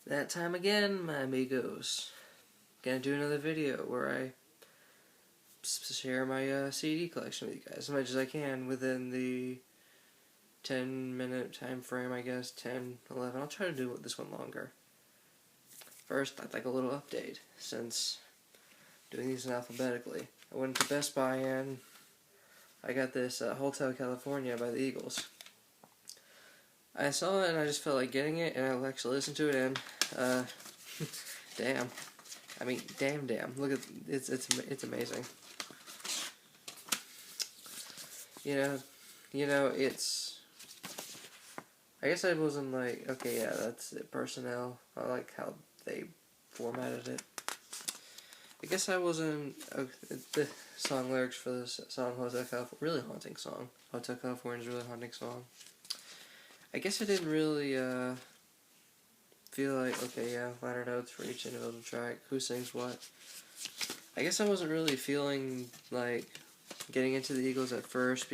That time again, my amigos. Gonna do another video where I share my CD collection with you guys as much as I can within the 10-minute time frame, I guess. 10, 11. I'll try to do this one longer. First, I'd like a little update, since doing these alphabetically. I went to Best Buy and I got this Hotel California by the Eagles. I saw it and I just felt like getting it, and I actually listened to it, and damn. I mean, damn. Look at it's amazing. You know, it's. I guess I wasn't like, okay, yeah, that's it. Personnel. I like how they formatted it. I guess I wasn't. The song lyrics for this song, Hotel California, really haunting song. Hotel California is a really haunting song. I guess I didn't really feel like, okay, yeah, liner notes for each individual track, who sings what. I guess I wasn't really feeling like getting into the Eagles at first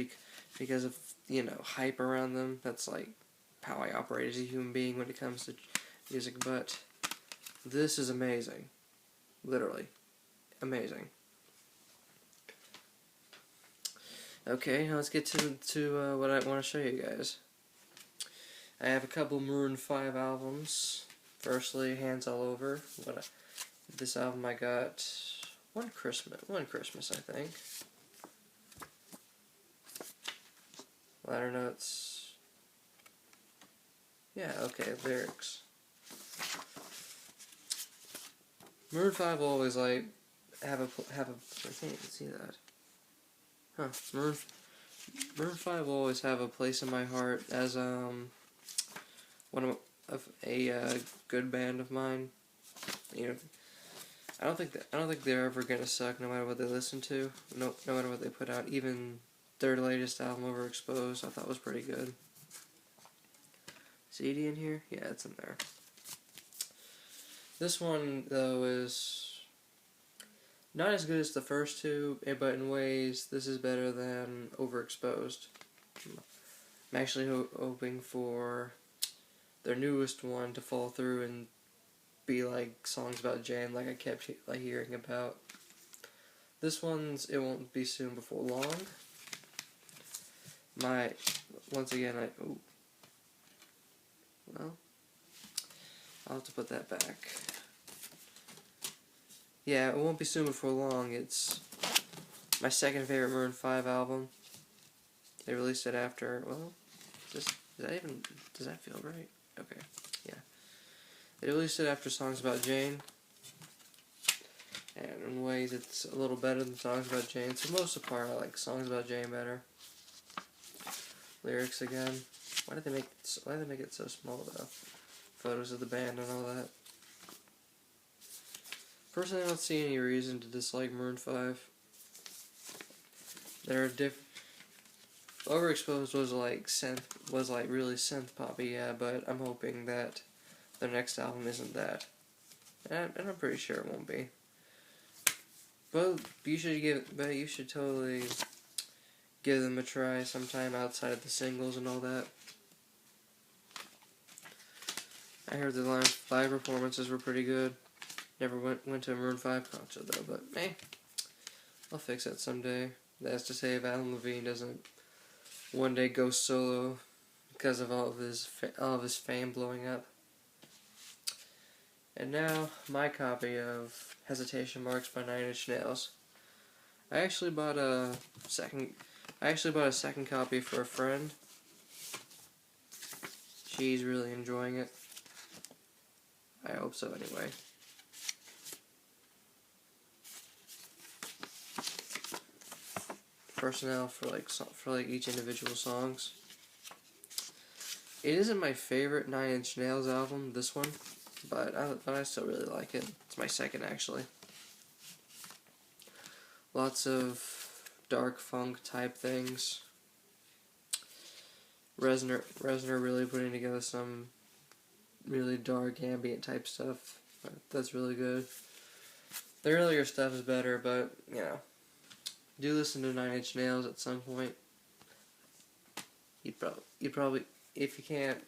because of, hype around them. That's like how I operate as a human being when it comes to music, but this is amazing. Literally. Amazing. Okay, now let's get to what I want to show you guys. I have a couple Maroon 5 albums. Firstly, Hands All Over. This album I got one Christmas, I think. Liner notes. Yeah, okay, lyrics. Maroon 5 will always like have a. I can't even see that. Huh? Maroon 5 will always have a place in my heart as one of a good band of mine. I don't think they're ever gonna suck, no matter what they listen to. No matter what they put out. Even their latest album, Overexposed, I thought was pretty good. CD in here? Yeah, it's in there. This one though is not as good as the first two, but in ways this is better than Overexposed. I'm actually hoping for their newest one to fall through and be like songs about Jane, like I kept hearing about. This one's It Won't Be Soon Before Long. Well, I'll have to put that back. Yeah, It Won't Be Soon Before Long. It's my second favorite Maroon 5 album. They released it after, well, does that feel right? Okay, yeah. They released it after Songs About Jane, and in ways it's a little better than Songs About Jane. For the most part, I like Songs About Jane better. Lyrics again. Why did they make it so small though? Photos of the band and all that. Personally, I don't see any reason to dislike Maroon 5. They're Overexposed was like really synth poppy, yeah, but I'm hoping that their next album isn't that. And I'm pretty sure it won't be. But you should totally give them a try sometime outside of the singles and all that. I heard the live performances were pretty good. Never went to a Maroon 5 concert though, but I'll fix that someday. That's to say if Adam Levine doesn't one day go solo because of all of his fame blowing up. And now my copy of Hesitation Marks by 9 Inch Nails. I actually bought a second copy for a friend. She's really enjoying it. I hope so anyway. Personnel for each individual songs. It isn't my favorite 9 Inch Nails album, this one, but I still really like it. It's my second actually. Lots of dark funk type things. Reznor really putting together some really dark ambient type stuff. That's really good. The earlier stuff is better, but do listen to 9 Inch Nails at some point. You'd probably, if you can't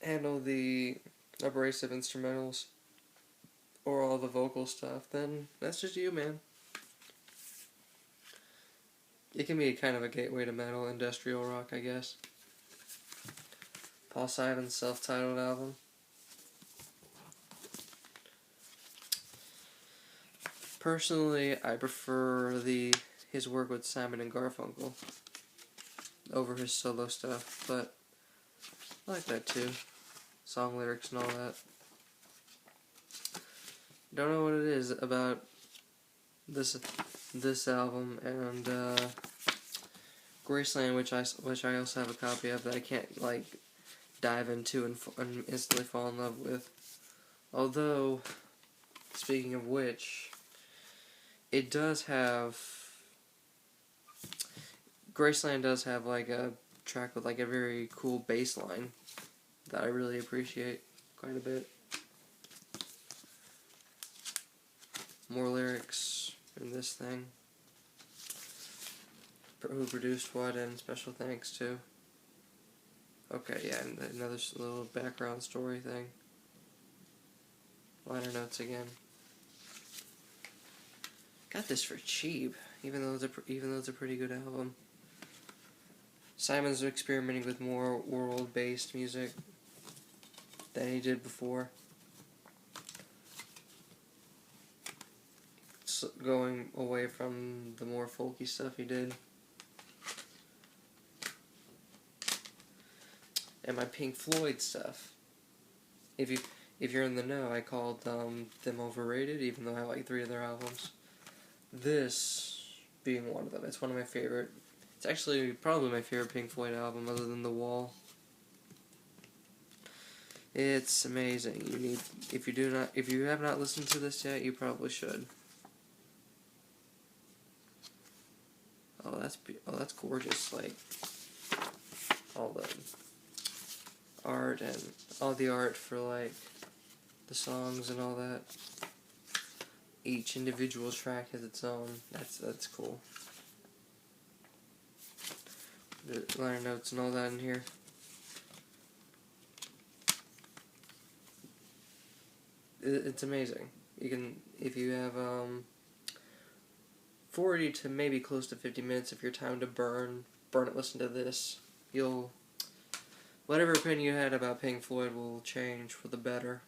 handle the abrasive instrumentals or all the vocal stuff, then that's just you, man. It can be kind of a gateway to metal, industrial rock, I guess. Paul Simon's self-titled album. Personally, I prefer his work with Simon and Garfunkel over his solo stuff, but I like that too. Song lyrics and all that. Don't know what it is about this album and Graceland, which I also have a copy of, that I can't like dive into and instantly fall in love with. Although, speaking of which, it does have, Graceland does have like a track with like a very cool bass line that I really appreciate quite a bit. More lyrics in this thing. Who produced what, and special thanks to. Okay, yeah, and another little background story thing. Liner notes again. Got this for cheap, even though it's a pretty good album. Simon's experimenting with more world-based music than he did before. So going away from the more folky stuff he did. And my Pink Floyd stuff. If you're in the know, I called them overrated, even though I like 3 of their albums. This being one of them. It's one of my favorite. It's actually probably my favorite Pink Floyd album, other than The Wall. It's amazing. If you have not listened to this yet, you probably should. Oh, that's gorgeous. Like all the art and all the art for like the songs and all that. Each individual track has its own. That's cool. The liner notes and all that in here. It's amazing. You can, if you have 40 to maybe close to 50 minutes of your time to burn it, listen to this. Whatever opinion you had about Pink Floyd will change for the better,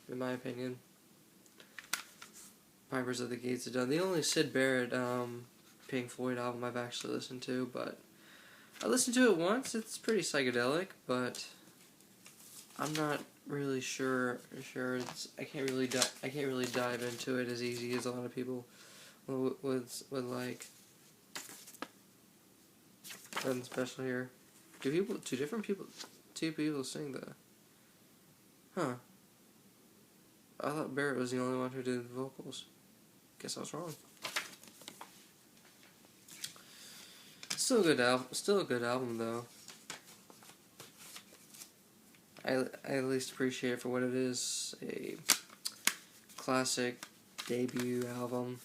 in my opinion. Pipers of the Gates are done. The only Syd Barrett Pink Floyd album I've actually listened to, but I listened to it once. It's pretty psychedelic, but I'm not really sure. I can't really dive into it as easy as a lot of people would like. And especially here, two people sing the. Huh. I thought Barrett was the only one who did the vocals. Guess I was wrong. Still a good album though. I at least appreciate it for what it is, a classic debut album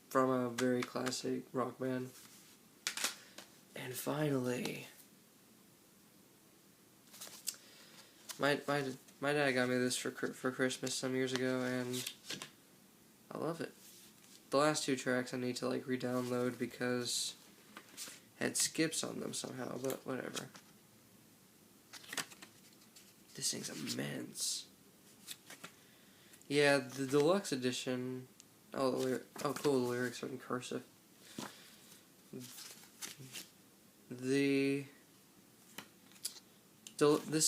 from a very classic rock band. And finally, my dad got me this for Christmas some years ago, and I love it. The last 2 tracks I need to like re-download because it had skips on them somehow, but whatever. This thing's immense. Yeah, the deluxe edition. Oh, cool. The lyrics are in cursive. This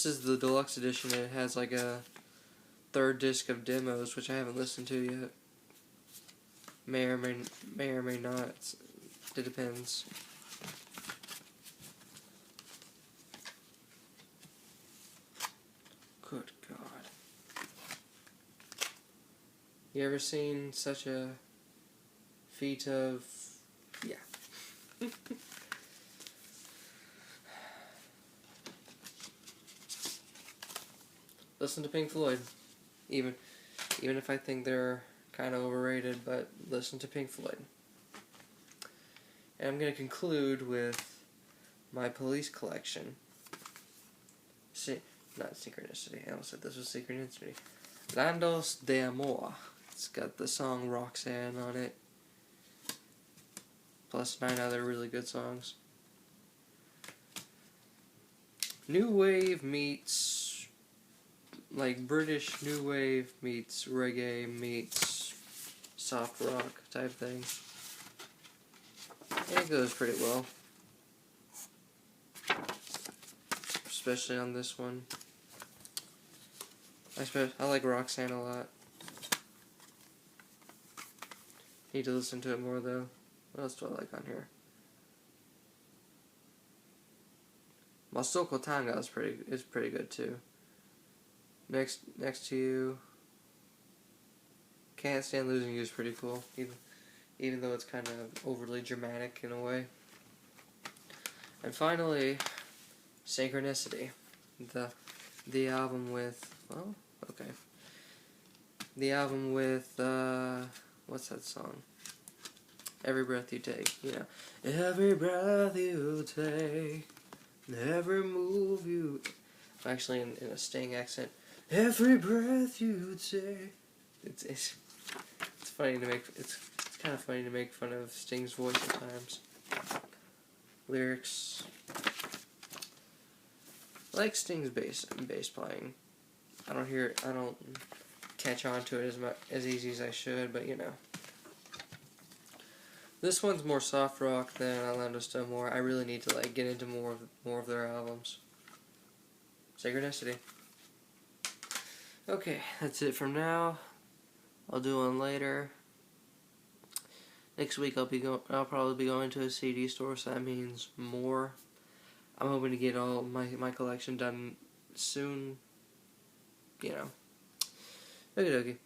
is the deluxe edition. It has like a 3rd disc of demos, which I haven't listened to yet. May or may not. It depends. Good God. You ever seen such a feat of... Yeah. Listen to Pink Floyd. Even if I think they're kind of overrated, but listen to Pink Floyd. And I'm going to conclude with my Police collection. See, not Synchronicity. I almost said this was Synchronicity. Landos de Amor. It's got the song Roxanne on it. Plus 9 other really good songs. New wave meets, like, British new wave meets reggae meets soft rock type thing. And it goes pretty well. Especially on this one. I like Roxanne a lot. Need to listen to it more though. What else do I like on here? Masoko Tanga is pretty good too. Next to You. Can't Stand Losing You is pretty cool, even though it's kind of overly dramatic in a way. And finally, Synchronicity, the album with, well, okay, the album with what's that song? Every Breath You Take, you know. Every breath you take, every move you. Actually, in a Sting accent. Every breath you take. It's funny to make. It's kind of funny to make fun of Sting's voice at times. Lyrics. I like Sting's bass playing. I don't catch on to it as easy as I should, but you know. This one's more soft rock than Orlando Stonewall. I really need to like get into more of their albums. Synchronicity. Okay, that's it from now. I'll do one later. Next week I'll probably be going to a CD store, so that means more. I'm hoping to get all my collection done soon. You know. Okie dokie.